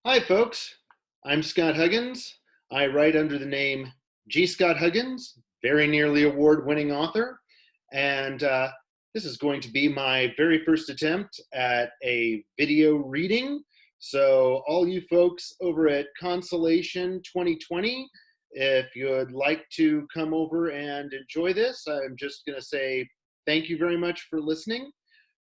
Hi, folks. I'm Scott Huggins. I write under the name G. Scott Huggins, very nearly award-winning author. And this is going to be my very first attempt at a video reading. So all you folks over at Consolation 2020, if you'd like to come over and enjoy this, I'm just going to say thank you very much for listening.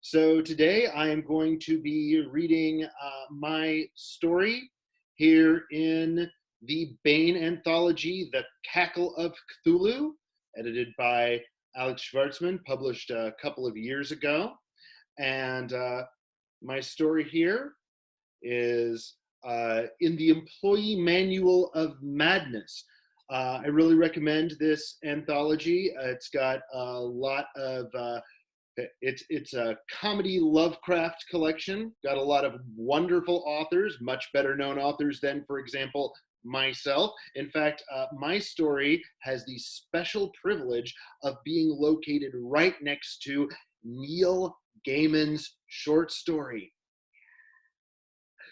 So today I am going to be reading my story here in the Baen anthology, The Cackle of Cthulhu, edited by Alex Schwartzman, published a couple of years ago. And my story here is in the Employee Manual of Madness. I really recommend this anthology. It's got a lot of it's a comedy Lovecraft collection, got a lot of wonderful authors, much better known authors than, for example, myself. In fact, my story has the special privilege of being located right next to Neil Gaiman's short story.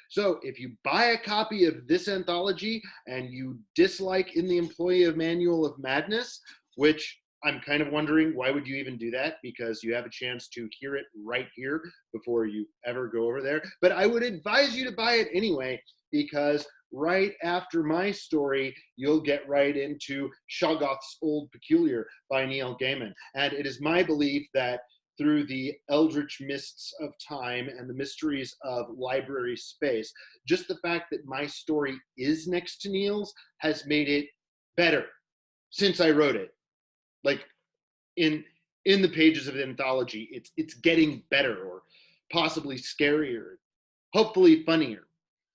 So if you buy a copy of this anthology and you dislike In the Employee Manual of Madness, which I'm kind of wondering, why would you even do that? Because you have a chance to hear it right here before you ever go over there. But I would advise you to buy it anyway, because right after my story, you'll get right into Shoggoth's Old Peculiar by Neil Gaiman. And it is my belief that through the eldritch mists of time and the mysteries of library space, just the fact that my story is next to Neil's has made it better since I wrote it. Like in the pages of the anthology, it's getting better, or possibly scarier, hopefully funnier.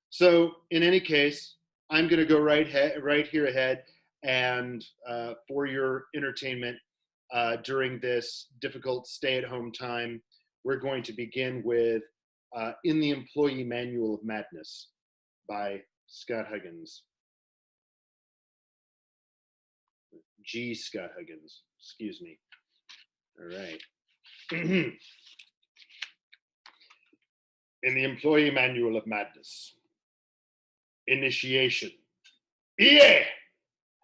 So in any case, I'm going to go right here ahead, and for your entertainment during this difficult stay-at-home time, we're going to begin with In the Employee Manual of Madness by Scott Huggins. G. Scott Huggins, excuse me. All right. In the Employee Manual of Madness. Initiation. Yeah!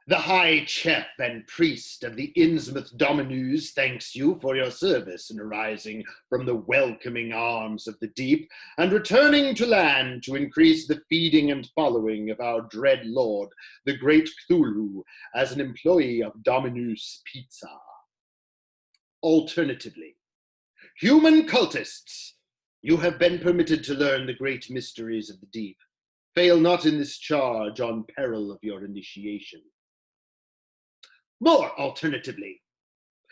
The High Chef and Priest of the Innsmouth Dominüs thanks you for your service in arising from the welcoming arms of the deep and returning to land to increase the feeding and following of our dread lord, the great Cthulhu, as an employee of Dominüs Pizza. Alternatively, human cultists, you have been permitted to learn the great mysteries of the deep. Fail not in this charge on peril of your initiation. More alternatively,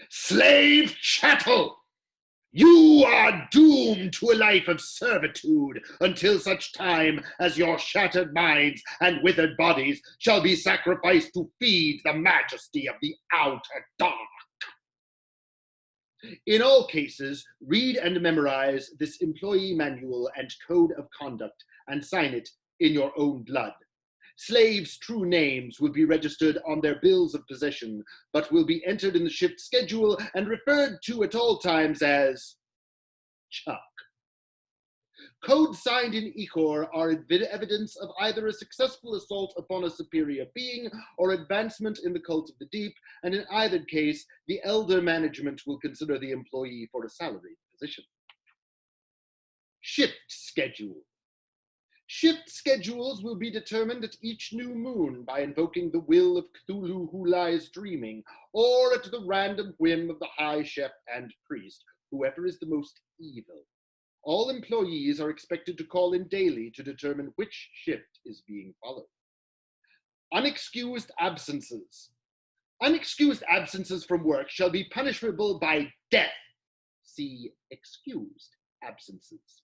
slave chattel, you are doomed to a life of servitude until such time as your shattered minds and withered bodies shall be sacrificed to feed the majesty of the outer dark. In all cases, read and memorize this employee manual and code of conduct and sign it in your own blood. Slaves' true names will be registered on their bills of possession, but will be entered in the shift schedule and referred to at all times as Chuck. Codes signed in ichor are evidence of either a successful assault upon a superior being or advancement in the cult of the deep, and in either case, the elder management will consider the employee for a salaried position. Shift schedule. Shift schedules will be determined at each new moon by invoking the will of Cthulhu who lies dreaming, or at the random whim of the high chef and priest, whoever is the most evil. All employees are expected to call in daily to determine which shift is being followed. Unexcused absences. Unexcused absences from work shall be punishable by death. See excused absences.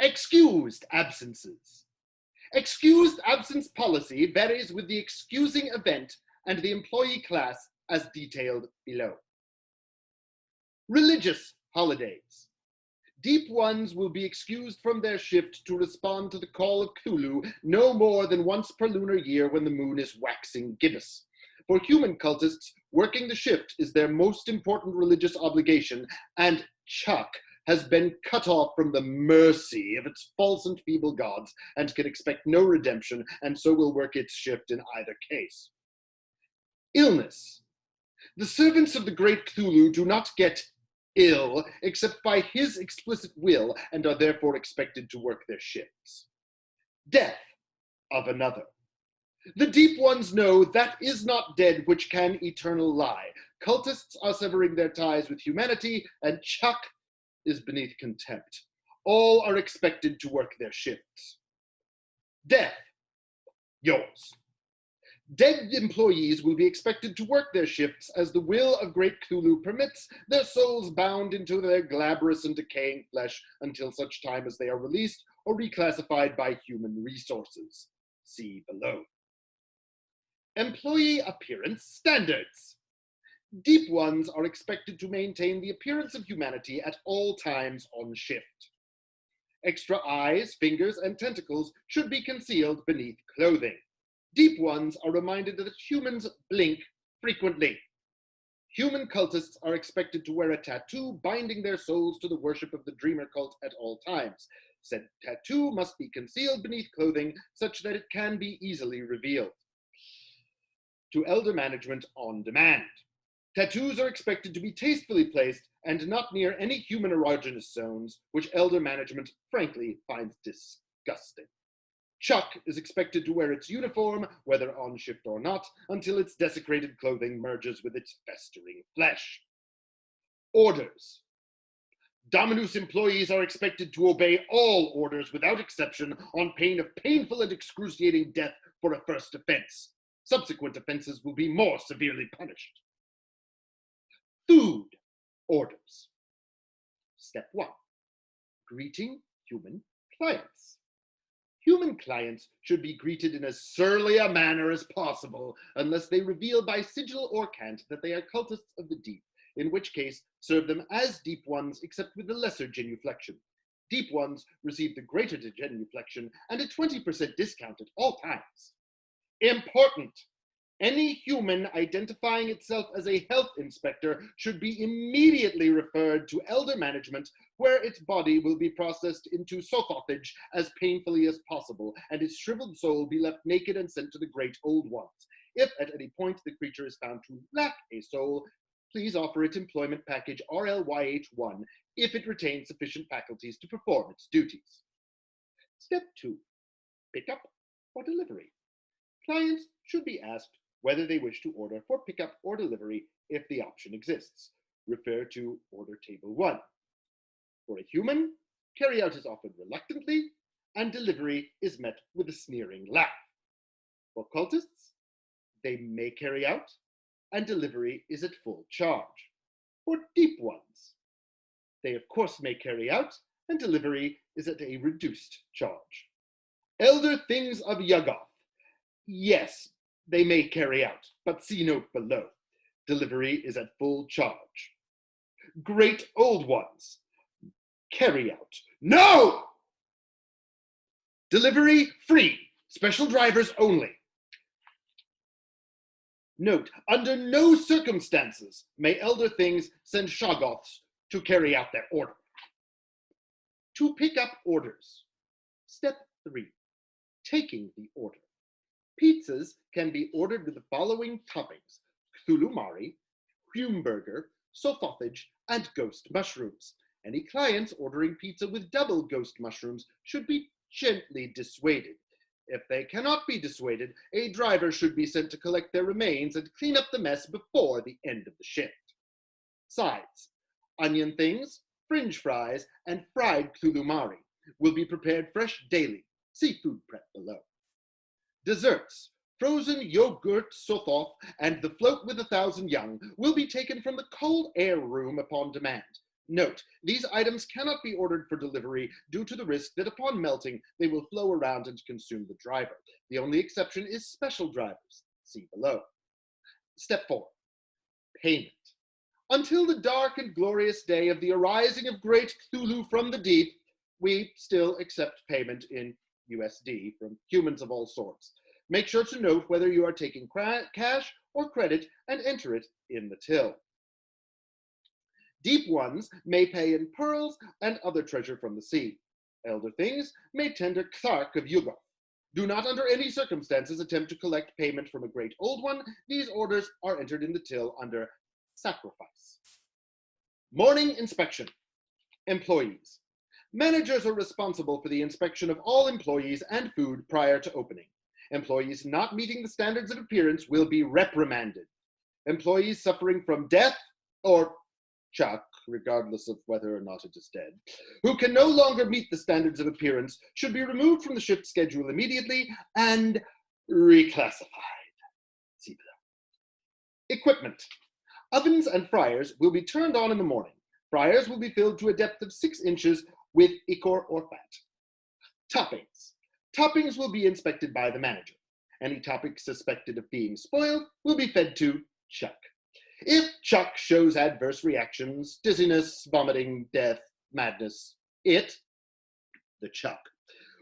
Excused absences. Excused absence policy varies with the excusing event and the employee class as detailed below. Religious holidays. Deep ones will be excused from their shift to respond to the call of Cthulhu no more than once per lunar year when the moon is waxing gibbous. For human cultists, working the shift is their most important religious obligation, and Chuck has been cut off from the mercy of its false and feeble gods and can expect no redemption, and so will work its shift in either case. Illness. The servants of the great Cthulhu do not get ill except by his explicit will and are therefore expected to work their shifts. Death of another. The deep ones know that is not dead which can eternal lie. Cultists are severing their ties with humanity, and Chuck is beneath contempt. All are expected to work their shifts. Death. Yours. Dead employees will be expected to work their shifts as the will of great Cthulhu permits, their souls bound into their glabrous and decaying flesh until such time as they are released or reclassified by human resources. See below. Employee appearance standards. Deep ones are expected to maintain the appearance of humanity at all times on shift. Extra eyes, fingers, and tentacles should be concealed beneath clothing. Deep ones are reminded that humans blink frequently. Human cultists are expected to wear a tattoo binding their souls to the worship of the Dreamer cult at all times. Said tattoo must be concealed beneath clothing such that it can be easily revealed. To elder management on demand. Tattoos are expected to be tastefully placed and not near any human erogenous zones, which elder management frankly finds disgusting. Chuck is expected to wear its uniform, whether on shift or not, until its desecrated clothing merges with its festering flesh. Orders. Dominus employees are expected to obey all orders without exception on pain of painful and excruciating death for a first offense. Subsequent offenses will be more severely punished. Food orders. Step 1. Greeting human clients. Human clients should be greeted in as surly a manner as possible, unless they reveal by sigil or cant that they are cultists of the deep, in which case serve them as deep ones, except with the lesser genuflection. Deep ones receive the greater genuflection and a 20% discount at all times. Important! Any human identifying itself as a health inspector should be immediately referred to elder management, where its body will be processed into sophoptage as painfully as possible, and its shriveled soul be left naked and sent to the great old ones. If at any point the creature is found to lack a soul, please offer it employment package RLYH1 if it retains sufficient faculties to perform its duties. Step 2. Pickup or delivery. Clients should be asked whether they wish to order for pickup or delivery if the option exists. Refer to Order Table 1. For a human, carry out is offered reluctantly, and delivery is met with a sneering laugh. For cultists, they may carry out, and delivery is at full charge. For deep ones, they of course may carry out, and delivery is at a reduced charge. Elder things of Yuggoth. Yes, they may carry out, but see note below. Delivery is at full charge. Great old ones. Carry out. No! Delivery free. Special drivers only. Note, under no circumstances may elder things send shoggoths to carry out their order. To pick up orders. Step 3. Taking the order. Pizzas can be ordered with the following toppings: Cthulhu Mari, Humeburger, Sophoptage, and ghost mushrooms. Any clients ordering pizza with double ghost mushrooms should be gently dissuaded. If they cannot be dissuaded, a driver should be sent to collect their remains and clean up the mess before the end of the shift. Sides: onion things, fringe fries, and fried Cthulhu Mari will be prepared fresh daily. See food prep below. Desserts: frozen yogurt sothoth and the float with 1,000 young will be taken from the cold air room upon demand. Note, these items cannot be ordered for delivery due to the risk that upon melting, they will flow around and consume the driver. The only exception is special drivers. See below. Step 4. Payment. Until the dark and glorious day of the arising of great Cthulhu from the deep, we still accept payment in USD from humans of all sorts. Make sure to note whether you are taking cash or credit and enter it in the till. Deep ones may pay in pearls and other treasure from the sea. Elder things may tender K'thark of Yugoth. Do not under any circumstances attempt to collect payment from a great old one. These orders are entered in the till under sacrifice. Morning inspection. Employees. Managers are responsible for the inspection of all employees and food prior to opening. Employees not meeting the standards of appearance will be reprimanded. Employees suffering from death or shock, regardless of whether or not it is dead, who can no longer meet the standards of appearance should be removed from the shift schedule immediately and reclassified. See below. Equipment. Ovens and fryers will be turned on in the morning. Fryers will be filled to a depth of 6 inches with ichor or fat. Toppings. Toppings will be inspected by the manager. Any toppings suspected of being spoiled will be fed to Chuck. If Chuck shows adverse reactions, dizziness, vomiting, death, madness, the Chuck,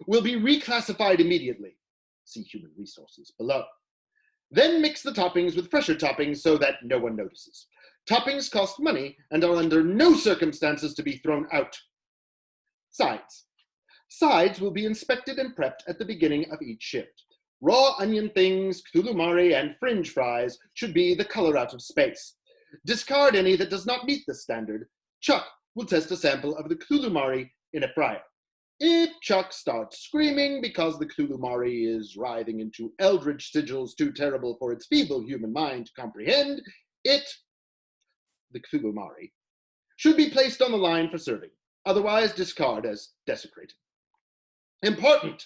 will be reclassified immediately. See human resources below. Then mix the toppings with fresher toppings so that no one notices. Toppings cost money and are under no circumstances to be thrown out. Sides. Sides will be inspected and prepped at the beginning of each shift. Raw onion things, Cthulhu-mari, and fringe fries should be the color out of space. Discard any that does not meet this standard. Chuck will test a sample of the Cthulhu-mari in a fryer. If Chuck starts screaming because the Cthulhu-mari is writhing into eldritch sigils too terrible for its feeble human mind to comprehend, the Cthulhu-mari, should be placed on the line for serving. Otherwise, discard as desecrated. Important!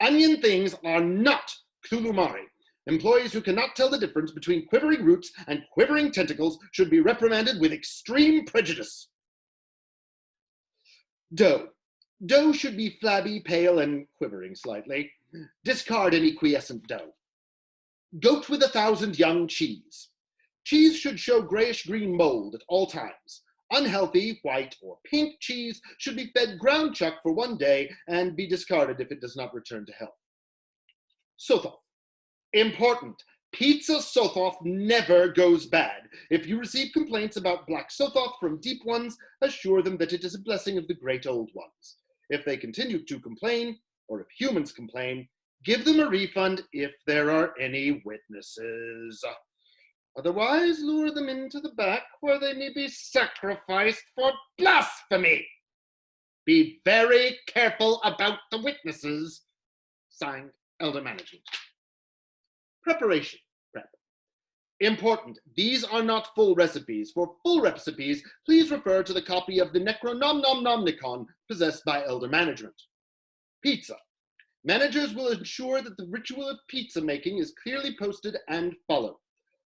Onion things are not Cthulhu-mari. Employees who cannot tell the difference between quivering roots and quivering tentacles should be reprimanded with extreme prejudice. Dough. Dough should be flabby, pale, and quivering slightly. Discard any quiescent dough. Goat with 1,000 young cheese. Cheese should show grayish-green mold at all times. Unhealthy, white, or pink cheese should be fed ground chuck for 1 day and be discarded if it does not return to health. Sothoth. Important. Pizza Sothoth never goes bad. If you receive complaints about black Sothoth from deep ones, assure them that it is a blessing of the great old ones. If they continue to complain, or if humans complain, give them a refund if there are any witnesses. Otherwise, lure them into the back where they may be sacrificed for blasphemy. Be very careful about the witnesses. Signed, Elder Management. Preparation. Prep. Important. These are not full recipes. For full recipes, please refer to the copy of the Necronomnomnomnicon possessed by Elder Management. Pizza. Managers will ensure that the ritual of pizza making is clearly posted and followed.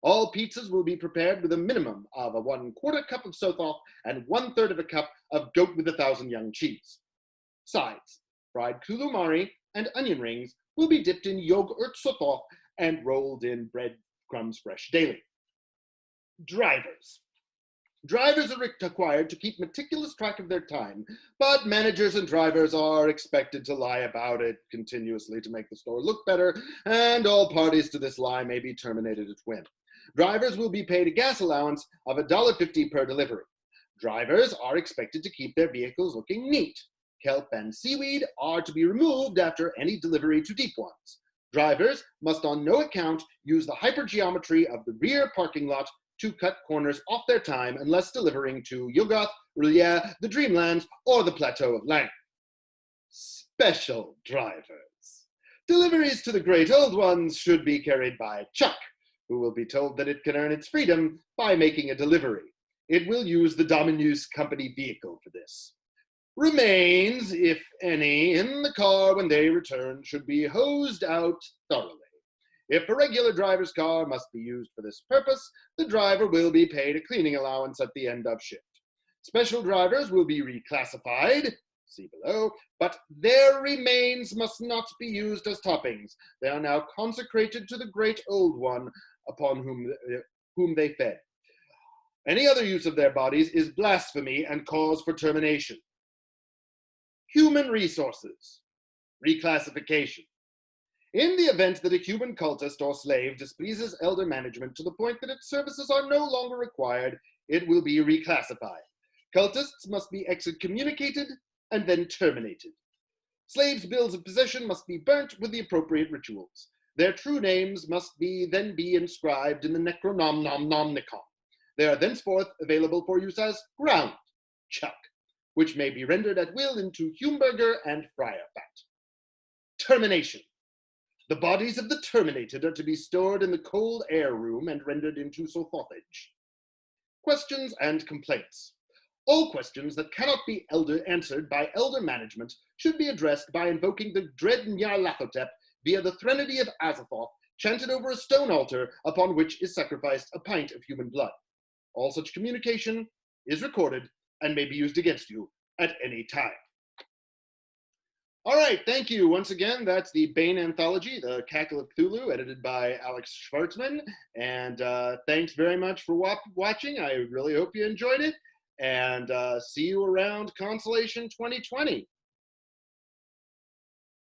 All pizzas will be prepared with a minimum of a 1/4 cup of Sothoth and 1/3 of a cup of goat with 1,000 young cheese. Sides. Fried Cthulhu-mari and onion rings will be dipped in yogurt Sothoth and rolled in breadcrumbs fresh daily. Drivers. Drivers are required to keep meticulous track of their time, but managers and drivers are expected to lie about it continuously to make the store look better, and all parties to this lie may be terminated at whim. Drivers will be paid a gas allowance of $1.50 per delivery. Drivers are expected to keep their vehicles looking neat. Kelp and seaweed are to be removed after any delivery to deep ones. Drivers must on no account use the hypergeometry of the rear parking lot to cut corners off their time unless delivering to Yugoth, Rulia, the Dreamlands, or the Plateau of Lang. Special drivers. Deliveries to the great old ones should be carried by Chuck, who will be told that it can earn its freedom by making a delivery. It will use the Dominüs company vehicle for this. Remains, if any, in the car when they return should be hosed out thoroughly. If a regular driver's car must be used for this purpose, the driver will be paid a cleaning allowance at the end of shift. Special drivers will be reclassified, see below, but their remains must not be used as toppings. They are now consecrated to the great old one upon whom they fed. Any other use of their bodies is blasphemy and cause for termination. Human resources. Reclassification. In the event that a human cultist or slave displeases Elder Management to the point that its services are no longer required, it will be reclassified. Cultists must be excommunicated and then terminated. Slaves' bills of possession must be burnt with the appropriate rituals. Their true names must then be inscribed in the Necronomicon. They are thenceforth available for use as ground chuck, which may be rendered at will into Humburger and Friarbat. Termination. The bodies of the terminated are to be stored in the cold air room and rendered into sothaughage. Questions and complaints. All questions that cannot be answered by elder management should be addressed by invoking the dread Nyarlathotep via the Threnody of Azathoth, chanted over a stone altar upon which is sacrificed a pint of human blood. All such communication is recorded and may be used against you at any time. All right, thank you. Once again, that's the Bane Anthology, The Cackle of Cthulhu, edited by Alex Schwartzman. And thanks very much for watching. I really hope you enjoyed it. And see you around Constellation 2020.